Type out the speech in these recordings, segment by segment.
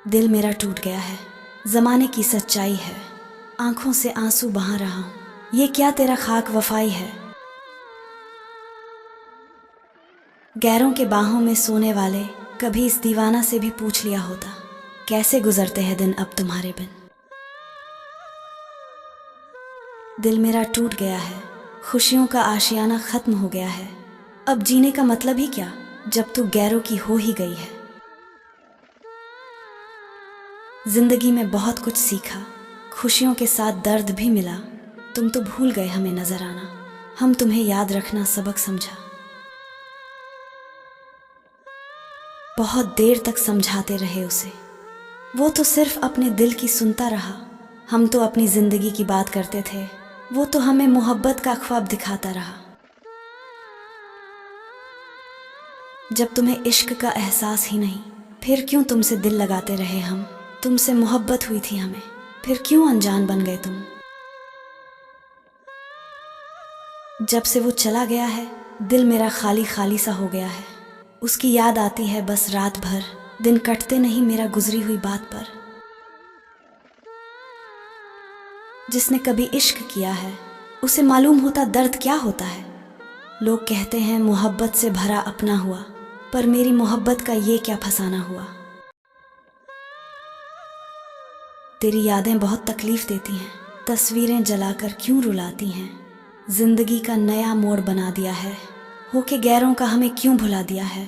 दिल मेरा टूट गया है, ज़माने की सच्चाई है, आंखों से आंसू बहा रहा हूँ। ये क्या तेरा खाक वफाई है। गैरों के बाहों में सोने वाले कभी इस दीवाना से भी पूछ लिया होता, कैसे गुजरते हैं दिन अब तुम्हारे बिन। दिल मेरा टूट गया है, खुशियों का आशियाना ख़त्म हो गया है। अब जीने का मतलब ही क्या जब तू गैरों की हो ही गई है। जिंदगी में बहुत कुछ सीखा, खुशियों के साथ दर्द भी मिला। तुम तो भूल गए हमें नजर आना, हम तुम्हें याद रखना सबक समझा। बहुत देर तक समझाते रहे उसे, वो तो सिर्फ अपने दिल की सुनता रहा। हम तो अपनी जिंदगी की बात करते थे, वो तो हमें मोहब्बत का ख्वाब दिखाता रहा। जब तुम्हें इश्क का एहसास ही नहीं, फिर क्यों तुमसे दिल लगाते रहे हम। तुमसे मोहब्बत हुई थी हमें, फिर क्यों अनजान बन गए तुम। जब से वो चला गया है, दिल मेरा खाली खाली सा हो गया है। उसकी याद आती है बस रात भर, दिन कटते नहीं मेरा गुजरी हुई बात पर। जिसने कभी इश्क किया है उसे मालूम होता दर्द क्या होता है। लोग कहते हैं मोहब्बत से भरा अपना हुआ, पर मेरी मोहब्बत का ये क्या फसाना हुआ। तेरी यादें बहुत तकलीफ देती हैं, तस्वीरें जलाकर क्यों रुलाती हैं। जिंदगी का नया मोड़ बना दिया है, होके गैरों का हमें क्यों भुला दिया है।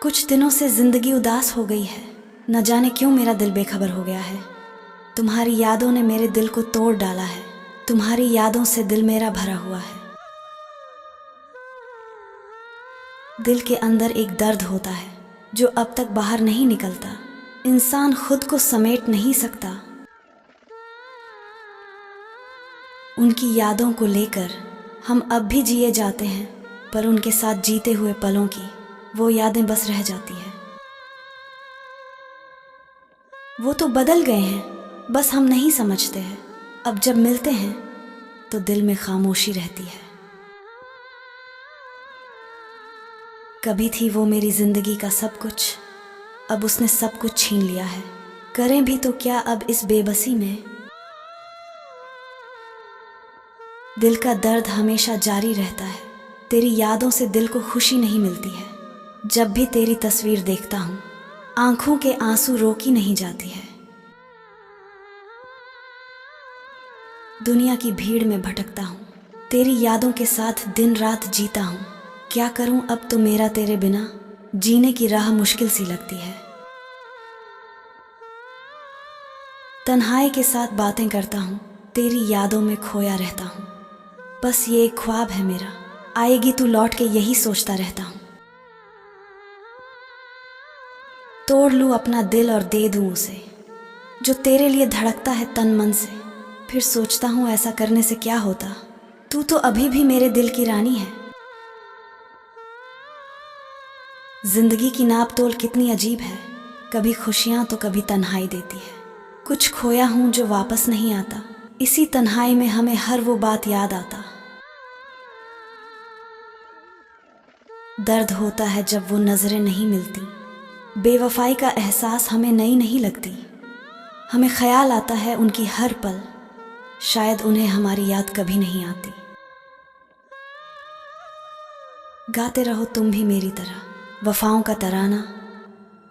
कुछ दिनों से जिंदगी उदास हो गई है, न जाने क्यों मेरा दिल बेखबर हो गया है। तुम्हारी यादों ने मेरे दिल को तोड़ डाला है, तुम्हारी यादों से दिल मेरा भरा हुआ है। दिल के अंदर एक दर्द होता है जो अब तक बाहर नहीं निकलता। इंसान खुद को समेट नहीं सकता। उनकी यादों को लेकर हम अब भी जिए जाते हैं, पर उनके साथ जीते हुए पलों की वो यादें बस रह जाती हैं। वो तो बदल गए हैं, बस हम नहीं समझते हैं। अब जब मिलते हैं तो दिल में खामोशी रहती है। कभी थी वो मेरी जिंदगी का सब कुछ, अब उसने सब कुछ छीन लिया है। करें भी तो क्या अब इस बेबसी में। दिल का दर्द हमेशा जारी रहता है, तेरी यादों से दिल को खुशी नहीं मिलती है। जब भी तेरी तस्वीर देखता हूँ, आंखों के आंसू रोकी नहीं जाती है। दुनिया की भीड़ में भटकता हूँ, तेरी यादों के साथ दिन रात जीता हूँ। क्या करूँ अब तो मेरा तेरे बिना जीने की राह मुश्किल सी लगती है। तन्हाई के साथ बातें करता हूँ, तेरी यादों में खोया रहता हूँ। बस ये एक ख्वाब है मेरा, आएगी तू लौट के यही सोचता रहता हूँ। तोड़ लूँ अपना दिल और दे दूँ उसे, जो तेरे लिए धड़कता है तन मन से। फिर सोचता हूँ ऐसा करने से क्या होता, तू तो अभी भी मेरे दिल की रानी है। जिंदगी की नाप तोल कितनी अजीब है, कभी खुशियाँ तो कभी तन्हाई देती है। कुछ खोया हूँ जो वापस नहीं आता, इसी तन्हाई में हमें हर वो बात याद आता। दर्द होता है जब वो नजरें नहीं मिलती, बेवफाई का एहसास हमें नई नहीं लगती। हमें ख्याल आता है उनकी हर पल, शायद उन्हें हमारी याद कभी नहीं आती। गाते रहो तुम भी मेरी तरह वफाओं का तराना,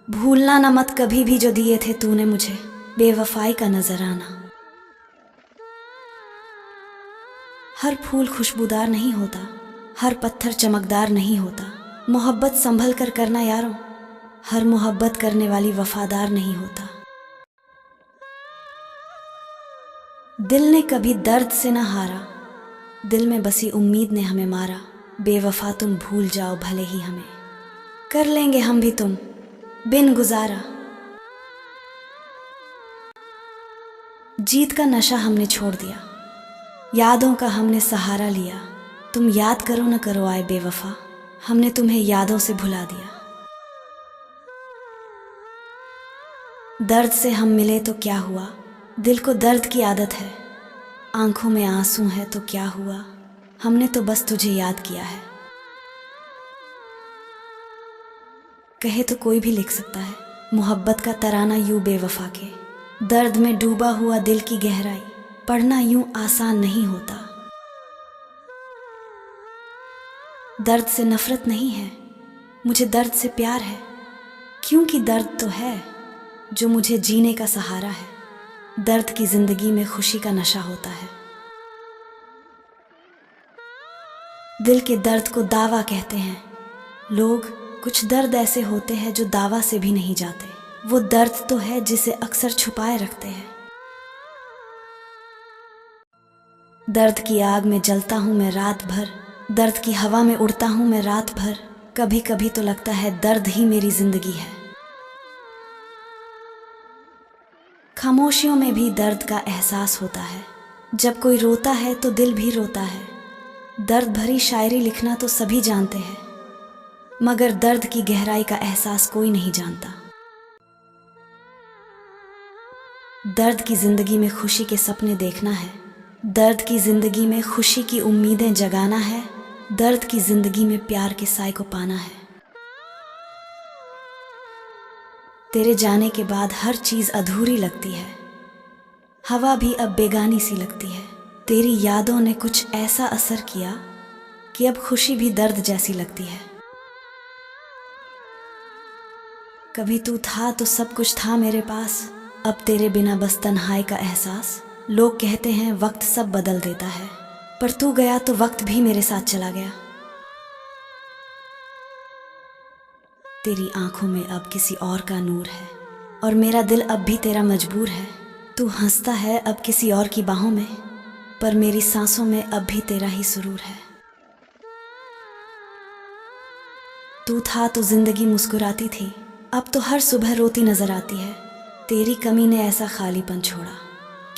भूलना न मत कभी भी जो दिए थे तूने मुझे बेवफाई का नजराना। हर फूल खुशबूदार नहीं होता, हर पत्थर चमकदार नहीं होता। मोहब्बत संभल कर करना यारों, हर मोहब्बत करने वाली वफादार नहीं होता। दिल ने कभी दर्द से न हारा, दिल में बसी उम्मीद ने हमें मारा। बेवफा तुम भूल जाओ भले ही हमें, कर लेंगे हम भी तुम बिन गुजारा। जीत का नशा हमने छोड़ दिया, यादों का हमने सहारा लिया। तुम याद करो न करो आए बेवफा, हमने तुम्हें यादों से भुला दिया। दर्द से हम मिले तो क्या हुआ, दिल को दर्द की आदत है। आंखों में आंसू है तो क्या हुआ, हमने तो बस तुझे याद किया है। कहे तो कोई भी लिख सकता है मोहब्बत का तराना यूं बेवफा के। दर्द में डूबा हुआ दिल की गहराई पढ़ना यूं आसान नहीं होता। दर्द से नफरत नहीं है, मुझे दर्द से प्यार है, क्योंकि दर्द तो है जो मुझे जीने का सहारा है। दर्द की जिंदगी में खुशी का नशा होता है। दिल के दर्द को दावा कहते हैं लोग। कुछ दर्द ऐसे होते हैं जो दावा से भी नहीं जाते। वो दर्द तो है जिसे अक्सर छुपाए रखते हैं। दर्द की आग में जलता हूँ मैं रात भर, दर्द की हवा में उड़ता हूँ मैं रात भर। कभी कभी तो लगता है दर्द ही मेरी जिंदगी है। खामोशियों में भी दर्द का एहसास होता है। जब कोई रोता है तो दिल भी रोता है। दर्द भरी शायरी लिखना तो सभी जानते हैं, मगर दर्द की गहराई का एहसास कोई नहीं जानता। दर्द की जिंदगी में खुशी के सपने देखना है, दर्द की जिंदगी में खुशी की उम्मीदें जगाना है, दर्द की जिंदगी में प्यार के साए को पाना है। तेरे जाने के बाद हर चीज अधूरी लगती है, हवा भी अब बेगानी सी लगती है। तेरी यादों ने कुछ ऐसा असर किया कि अब खुशी भी दर्द जैसी लगती है। कभी तू था तो सब कुछ था मेरे पास, अब तेरे बिना बस तन्हाई का एहसास। लोग कहते हैं वक्त सब बदल देता है, पर तू गया तो वक्त भी मेरे साथ चला गया। तेरी आंखों में अब किसी और का नूर है, और मेरा दिल अब भी तेरा मजबूर है। तू हंसता है अब किसी और की बाहों में, पर मेरी सांसों में अब भी तेरा ही सुरूर है। तू था तो जिंदगी मुस्कुराती थी, अब तो हर सुबह रोती नजर आती है। तेरी कमी ने ऐसा खालीपन छोड़ा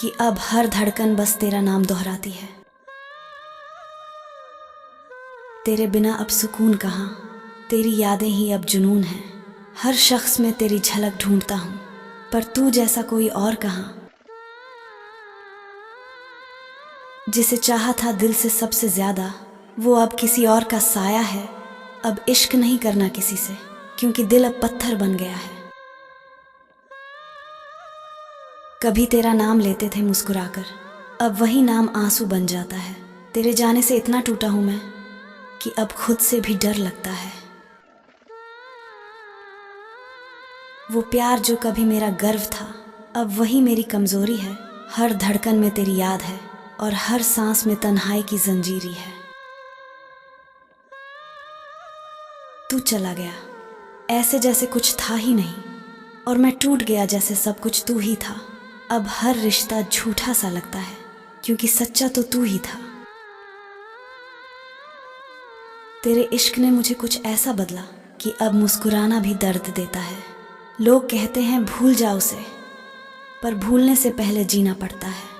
कि अब हर धड़कन बस तेरा नाम दोहराती है। तेरे बिना अब सुकून कहाँ, तेरी यादें ही अब जुनून हैं। हर शख्स में तेरी झलक ढूंढता हूँ, पर तू जैसा कोई और कहाँ। जिसे चाहा था दिल से सबसे ज्यादा, वो अब किसी और का साया है। अब इश्क नहीं करना किसी से, क्योंकि दिल अब पत्थर बन गया है। कभी तेरा नाम लेते थे मुस्कुराकर, अब वही नाम आंसू बन जाता है। तेरे जाने से इतना टूटा हूं मैं कि अब खुद से भी डर लगता है। वो प्यार जो कभी मेरा गर्व था, अब वही मेरी कमजोरी है। हर धड़कन में तेरी याद है, और हर सांस में तन्हाई की जंजीरी है। तू चला गया ऐसे जैसे कुछ था ही नहीं, और मैं टूट गया जैसे सब कुछ तू ही था। अब हर रिश्ता झूठा सा लगता है, क्योंकि सच्चा तो तू ही था। तेरे इश्क ने मुझे कुछ ऐसा बदला कि अब मुस्कुराना भी दर्द देता है। लोग कहते हैं भूल जा उसे, पर भूलने से पहले जीना पड़ता है।